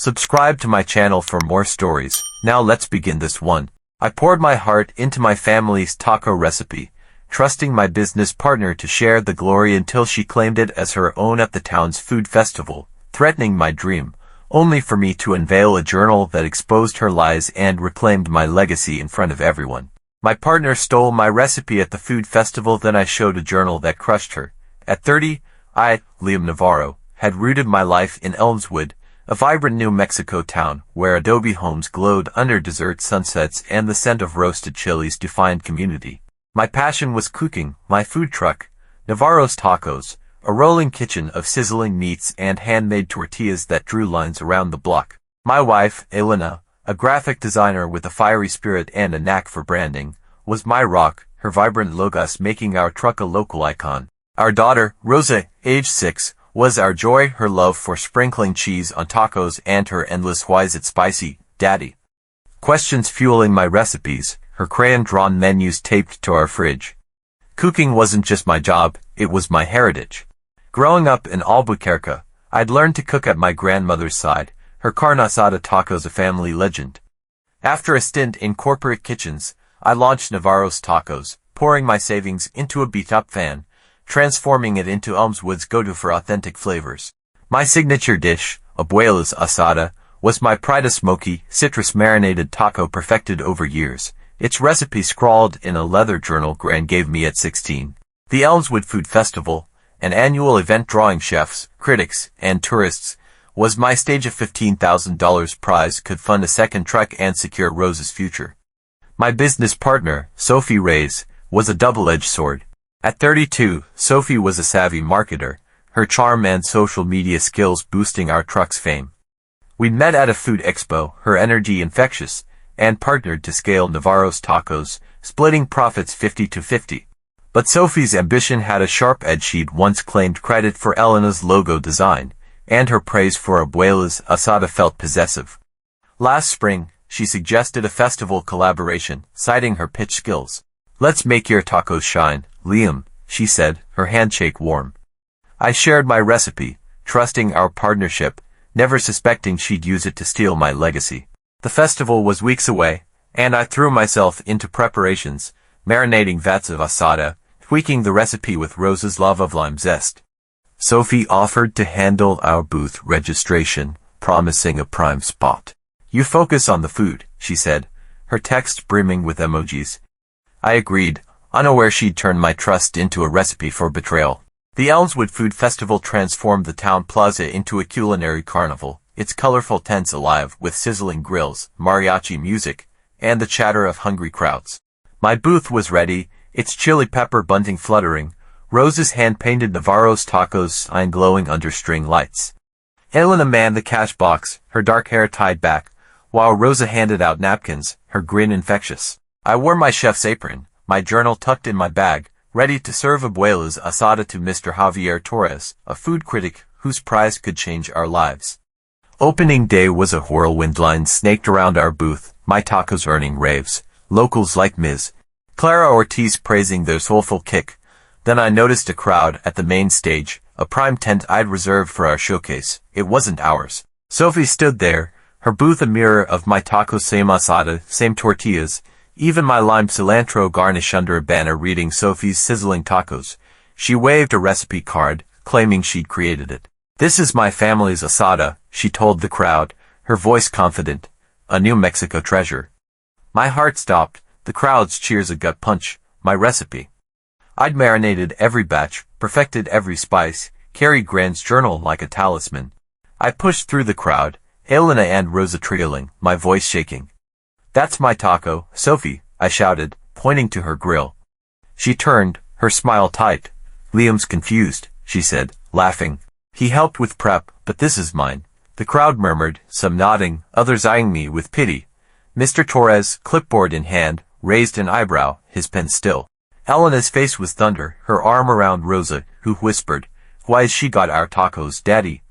Subscribe to my channel for more stories. Now let's begin this one. I poured my heart into my family's taco recipe, trusting my business partner to share the glory until she claimed it as her own at the town's food festival, threatening my dream, only for me to unveil a journal that exposed her lies and reclaimed my legacy in front of everyone. My partner stole my recipe at the food festival, then I showed a journal that crushed her. At 30, I, Liam Navarro, had rooted my life in Elmswood, a vibrant New Mexico town where adobe homes glowed under desert sunsets and the scent of roasted chilies defined community. My passion was cooking, my food truck, Navarro's Tacos, a rolling kitchen of sizzling meats and handmade tortillas that drew lines around the block. My wife, Elena, a graphic designer with a fiery spirit and a knack for branding, was my rock, her vibrant logos making our truck a local icon. Our daughter, Rosa, age 6, was our joy, her love for sprinkling cheese on tacos and her endless "why is it spicy, Daddy?" questions fueling my recipes, her crayon-drawn menus taped to our fridge. Cooking wasn't just my job, it was my heritage. Growing up in Albuquerque, I'd learned to cook at my grandmother's side, her carne asada tacos a family legend. After a stint in corporate kitchens, I launched Navarro's Tacos, pouring my savings into a beat-up fan, transforming it into Elmswood's go-to for authentic flavors. My signature dish, Abuela's Asada, was my pride, a smoky, citrus-marinated taco perfected over years, its recipe scrawled in a leather journal Gran gave me at 16. The Elmswood Food Festival, an annual event drawing chefs, critics, and tourists, was my stage. A $15,000 prize could fund a second truck and secure Rose's future. My business partner, Sophie Reyes, was a double-edged sword. At 32, Sophie was a savvy marketer, her charm and social media skills boosting our truck's fame. We met at a food expo, her energy infectious, and partnered to scale Navarro's Tacos, splitting profits 50-50. But Sophie's ambition had a sharp edge. She'd once claimed credit for Elena's logo design, and her praise for Abuela's Asada felt possessive. Last spring, she suggested a festival collaboration, citing her pitch skills. "Let's make your tacos shine, Liam," she said, her handshake warm. I shared my recipe, trusting our partnership, never suspecting she'd use it to steal my legacy. The festival was weeks away, and I threw myself into preparations, marinating vats of asada, tweaking the recipe with Rose's love of lime zest. Sophie offered to handle our booth registration, promising a prime spot. "You focus on the food," she said, her text brimming with emojis. I agreed, unaware she'd turned my trust into a recipe for betrayal. The Elmswood Food Festival transformed the town plaza into a culinary carnival, its colorful tents alive with sizzling grills, mariachi music, and the chatter of hungry crowds. My booth was ready, its chili pepper bunting fluttering, Rose's hand-painted Navarro's Tacos sign glowing under string lights. Elena manned the cash box, her dark hair tied back, while Rosa handed out napkins, her grin infectious. I wore my chef's apron, my journal tucked in my bag, ready to serve Abuela's Asada to Mr. Javier Torres, a food critic whose prize could change our lives. Opening day was a whirlwind. Line snaked around our booth, my tacos earning raves, locals like Ms. Clara Ortiz praising their soulful kick. Then I noticed a crowd at the main stage, a prime tent I'd reserved for our showcase. It wasn't ours. Sophie stood there, her booth a mirror of my tacos, same asada, same tortillas, even my lime cilantro garnish under a banner reading Sophie's Sizzling Tacos. She waved a recipe card, claiming she'd created it. "This is my family's asada," she told the crowd, her voice confident, a New Mexico treasure. My heart stopped, the crowd's cheers a gut punch, my recipe. I'd marinated every batch, perfected every spice, carried Gran's journal like a talisman. I pushed through the crowd, Elena and Rosa trailing, my voice shaking. "That's my taco, Sophie," I shouted, pointing to her grill. She turned, her smile tight. "Liam's confused," she said, laughing. "He helped with prep, but this is mine." The crowd murmured, some nodding, others eyeing me with pity. Mr. Torres, clipboard in hand, raised an eyebrow, his pen still. Elena's face was thunder, her arm around Rosa, who whispered, "Why's she got our tacos, Daddy?"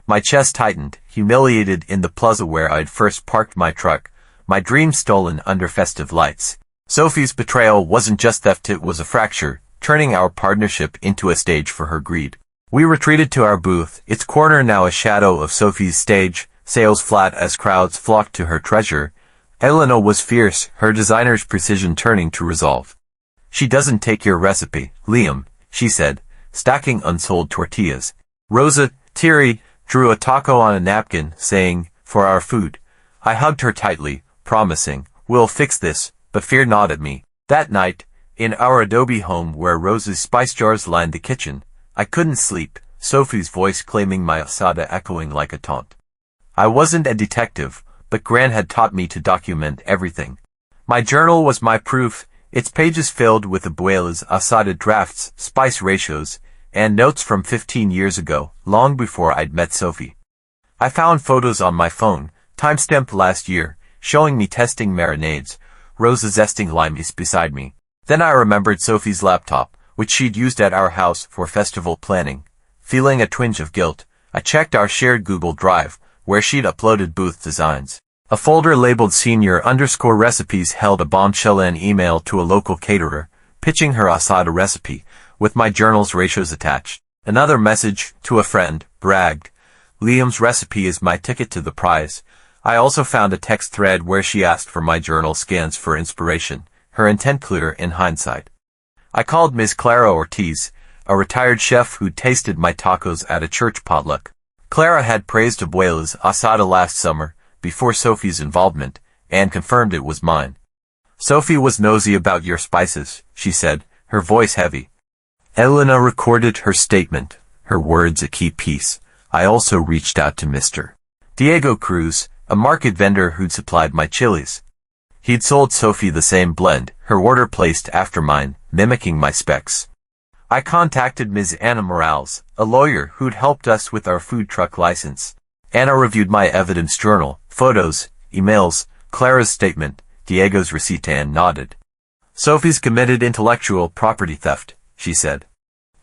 My chest tightened, humiliated in the plaza where I'd first parked my truck, my dreams stolen under festive lights. Sophie's betrayal wasn't just theft, it was a fracture, turning our partnership into a stage for her greed. We retreated to our booth, its corner now a shadow of Sophie's stage, sales flat as crowds flocked to her treasure. Elena was fierce, her designer's precision turning to resolve. "She doesn't take your recipe, Liam," she said, stacking unsold tortillas. Rosa, teary, drew a taco on a napkin, saying, "For our food." I hugged her tightly, promising, "We'll fix this, but fear not at me." That night, in our adobe home where Rosa's spice jars lined the kitchen, I couldn't sleep, Sophie's voice claiming my asada echoing like a taunt. I wasn't a detective, but Gran had taught me to document everything. My journal was my proof, its pages filled with abuela's asada drafts, spice ratios, and notes from 15 years ago, long before I'd met Sophie. I found photos on my phone, timestamped last year, showing me testing marinades, Rosa zesting limes beside me. Then I remembered Sophie's laptop, which she'd used at our house for festival planning. Feeling a twinge of guilt, I checked our shared Google Drive, where she'd uploaded booth designs. A folder labeled senior_recipes held a bombshell and email to a local caterer, pitching her asada recipe, with my journal's ratios attached. Another message, to a friend, bragged, "Liam's recipe is my ticket to the prize." I also found a text thread where she asked for my journal scans for inspiration, her intent clear in hindsight. I called Ms. Clara Ortiz, a retired chef who'd tasted my tacos at a church potluck. Clara had praised Abuela's asada last summer, before Sophie's involvement, and confirmed it was mine. "Sophie was nosy about your spices," she said, her voice heavy. Elena recorded her statement, her words a key piece. I also reached out to Mr. Diego Cruz, a market vendor who'd supplied my chilies. He'd sold Sophie the same blend, her order placed after mine, mimicking my specs. I contacted Ms. Anna Morales, a lawyer who'd helped us with our food truck license. Anna reviewed my evidence journal, photos, emails, Clara's statement, Diego's receipt, and nodded. "Sophie's committed intellectual property theft," she said.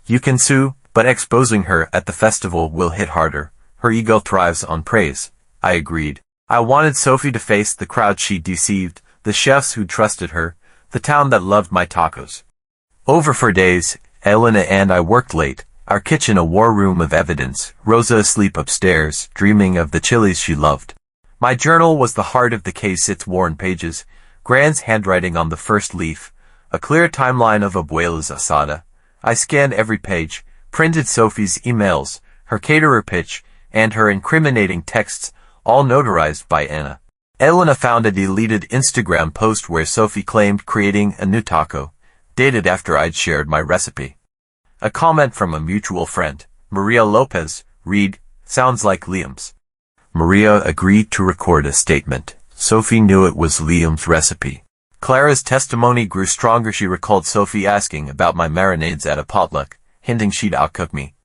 "You can sue, but exposing her at the festival will hit harder. Her ego thrives on praise." I agreed. I wanted Sophie to face the crowd she'd deceived, the chefs who trusted her, the town that loved my tacos. Over for days, Elena and I worked late, our kitchen a war room of evidence, Rosa asleep upstairs, dreaming of the chilies she loved. My journal was the heart of the case, its worn pages, Gran's handwriting on the first leaf, a clear timeline of Abuela's asada. I scanned every page, printed Sophie's emails, her caterer pitch, and her incriminating texts, all notarized by Anna. Elena found a deleted Instagram post where Sophie claimed creating a new taco, dated after I'd shared my recipe. A comment from a mutual friend, Maria Lopez, read, "Sounds like Liam's." Maria agreed to record a statement. Sophie knew it was Liam's recipe. Clara's testimony grew stronger. She recalled Sophie asking about my marinades at a potluck, hinting she'd outcook me.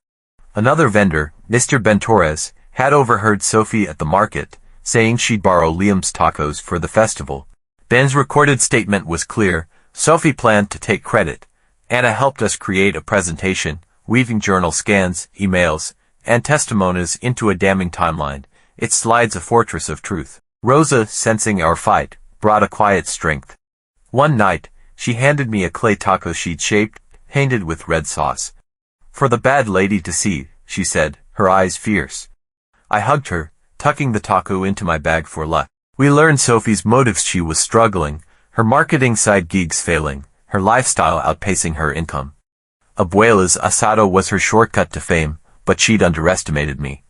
Another vendor, Mr. Ben Torres, had overheard Sophie at the market, saying she'd borrow Liam's tacos for the festival. Ben's recorded statement was clear. Sophie planned to take credit. Anna helped us create a presentation, weaving journal scans, emails, and testimonies into a damning timeline. It slides a fortress of truth. Rosa, sensing our fight, brought a quiet strength. One night, she handed me a clay taco she'd shaped, painted with red sauce. "For the bad lady to see," she said, her eyes fierce. I hugged her, tucking the taco into my bag for luck. We learned Sophie's motives. She was struggling, her marketing side gigs failing, her lifestyle outpacing her income. Abuela's asado was her shortcut to fame, but she'd underestimated me.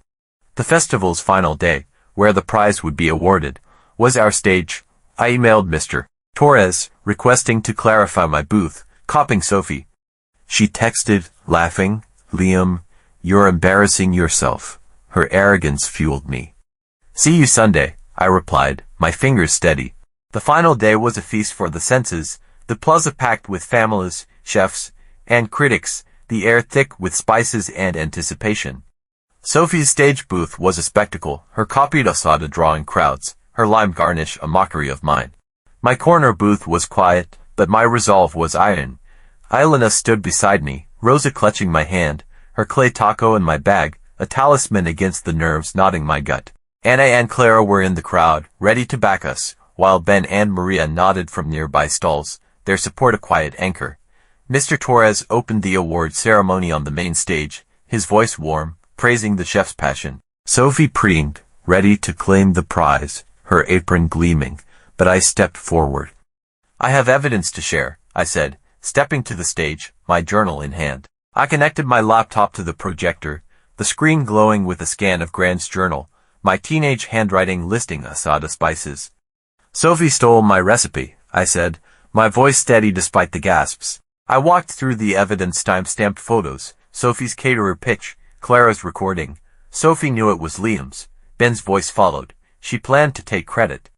The festival's final day, where the prize would be awarded, was our stage. I emailed Mr. Torres, requesting to clarify my booth, copying Sophie. She texted, laughing, "Liam, you're embarrassing yourself." Her arrogance fueled me. "See you Sunday," I replied, my fingers steady. The final day was a feast for the senses, the plaza packed with families, chefs, and critics, the air thick with spices and anticipation. Sophie's stage booth was a spectacle, her copied asada drawing crowds, her lime garnish a mockery of mine. My corner booth was quiet, but my resolve was iron. Elena stood beside me, Rosa clutching my hand, her clay taco in my bag, a talisman against the nerves knotting my gut. Anna and Clara were in the crowd, ready to back us, while Ben and Maria nodded from nearby stalls, their support a quiet anchor. Mr. Torres opened the award ceremony on the main stage, his voice warm, praising the chef's passion. Sophie preened, ready to claim the prize, her apron gleaming, but I stepped forward. "I have evidence to share," I said, stepping to the stage, my journal in hand. I connected my laptop to the projector, the screen glowing with a scan of Grant's journal, my teenage handwriting listing asada spices. "Sophie stole my recipe," I said, my voice steady despite the gasps. I walked through the evidence time-stamped photos, Sophie's caterer pitch, Clara's recording. Sophie knew it was Liam's. Ben's voice followed. She planned to take credit.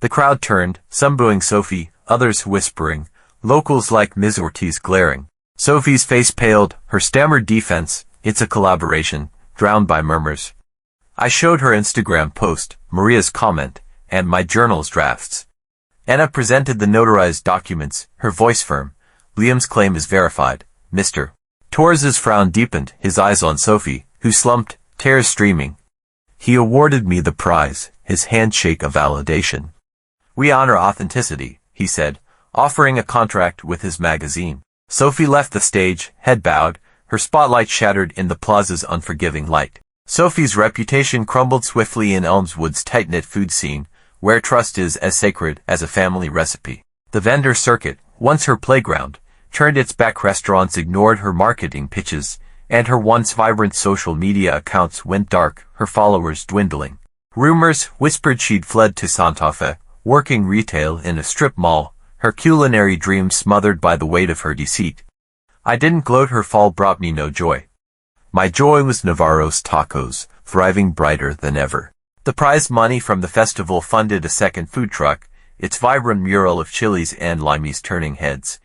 The crowd turned, some booing Sophie, others whispering, locals like Ms. Ortiz glaring. Sophie's face paled, her stammered defense, "It's a collaboration," drowned by murmurs. I showed her Instagram post, Maria's comment, and my journal's drafts. Anna presented the notarized documents, her voice firm. "Liam's claim is verified, Mr. Torres's frown deepened, his eyes on Sophie, who slumped, tears streaming. He awarded me the prize, his handshake a validation. "We honor authenticity," he said, offering a contract with his magazine. Sophie left the stage, head bowed, her spotlight shattered in the plaza's unforgiving light. Sophie's reputation crumbled swiftly in Elmwood's tight-knit food scene, where trust is as sacred as a family recipe. The vendor circuit, once her playground, turned its back. Restaurants ignored her marketing pitches, and her once vibrant social media accounts went dark, her followers dwindling. Rumors whispered she'd fled to Santa Fe, working retail in a strip mall, her culinary dreams smothered by the weight of her deceit. I didn't gloat, her fall brought me no joy. My joy was Navarro's tacos, thriving brighter than ever. The prize money from the festival funded a second food truck, its vibrant mural of chilies and limeys turning heads.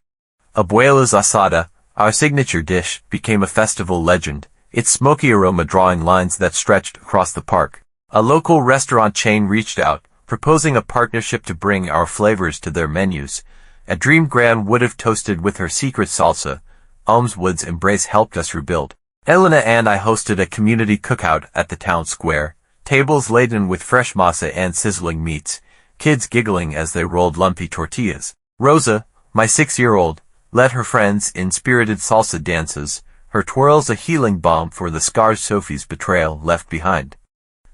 Abuela's asada, our signature dish, became a festival legend, its smoky aroma drawing lines that stretched across the park. A local restaurant chain reached out, proposing a partnership to bring our flavors to their menus. A dream Gran would have toasted with her secret salsa. Elmwood's embrace helped us rebuild. Elena and I hosted a community cookout at the town square, tables laden with fresh masa and sizzling meats, kids giggling as they rolled lumpy tortillas. Rosa, my 6-year-old, led her friends in spirited salsa dances, her twirls a healing balm for the scars Sophie's betrayal left behind.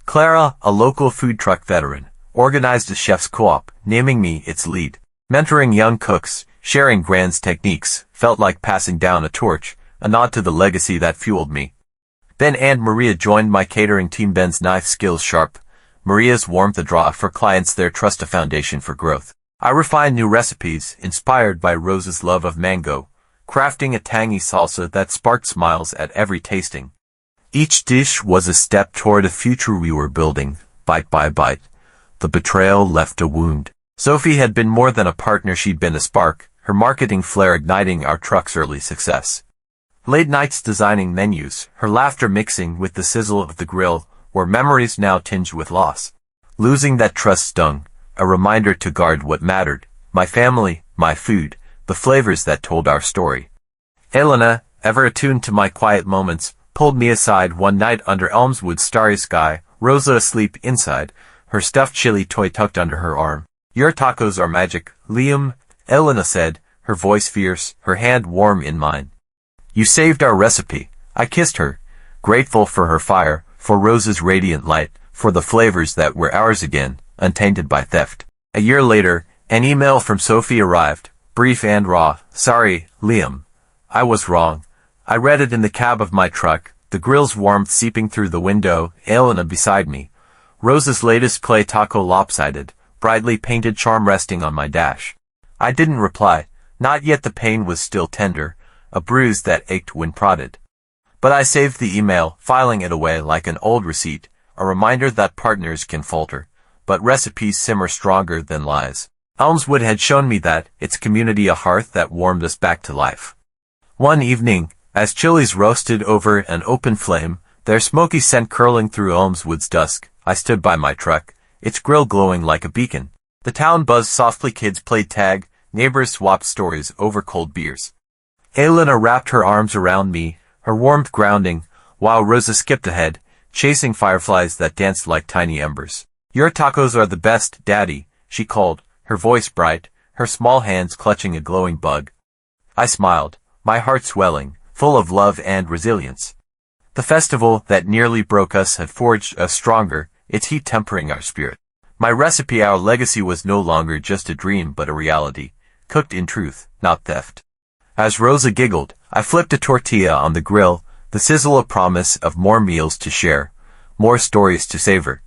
Clara, a local food truck veteran, organized a chef's co-op, naming me its lead. Mentoring young cooks, sharing Gran's techniques, felt like passing down a torch, a nod to the legacy that fueled me. Ben and Maria joined my catering team. Ben's knife skills sharp, Maria's warmth a draw for clients, their trust a foundation for growth. I refined new recipes, inspired by Rosa's love of mango, crafting a tangy salsa that sparked smiles at every tasting. Each dish was a step toward a future we were building, bite by bite. The betrayal left a wound. Sophie had been more than a partner, she'd been a spark, her marketing flair igniting our truck's early success. Late nights designing menus, her laughter mixing with the sizzle of the grill, were memories now tinged with loss. Losing that trust stung, a reminder to guard what mattered, my family, my food, the flavors that told our story. Elena, ever attuned to my quiet moments, pulled me aside one night under Elmwood's starry sky, Rosa asleep inside, her stuffed chili toy tucked under her arm. "Your tacos are magic, Liam," Elena said, her voice fierce, her hand warm in mine. "You saved our recipe." I kissed her, grateful for her fire, for Rosa's radiant light, for the flavors that were ours again, untainted by theft. A year later, an email from Sophie arrived, brief and raw. "Sorry, Liam. I was wrong." I read it in the cab of my truck, the grill's warmth seeping through the window, Elena beside me. Rosa's latest clay taco lopsided, brightly painted charm resting on my dash. I didn't reply, not yet. The pain was still tender, a bruise that ached when prodded. But I saved the email, filing it away like an old receipt, a reminder that partners can falter, but recipes simmer stronger than lies. Elmwood had shown me that, its community a hearth that warmed us back to life. One evening, as chilies roasted over an open flame, their smoky scent curling through Elmwood's dusk, I stood by my truck, its grill glowing like a beacon. The town buzzed softly, kids played tag, neighbors swapped stories over cold beers. Elena wrapped her arms around me, her warmth grounding, while Rosa skipped ahead, chasing fireflies that danced like tiny embers. "Your tacos are the best, Daddy," she called, her voice bright, her small hands clutching a glowing bug. I smiled, my heart swelling, full of love and resilience. The festival that nearly broke us had forged us stronger, its heat tempering our spirit. My recipe, our legacy, was no longer just a dream but a reality, cooked in truth, not theft. As Rosa giggled, I flipped a tortilla on the grill, the sizzle a promise of more meals to share, more stories to savor.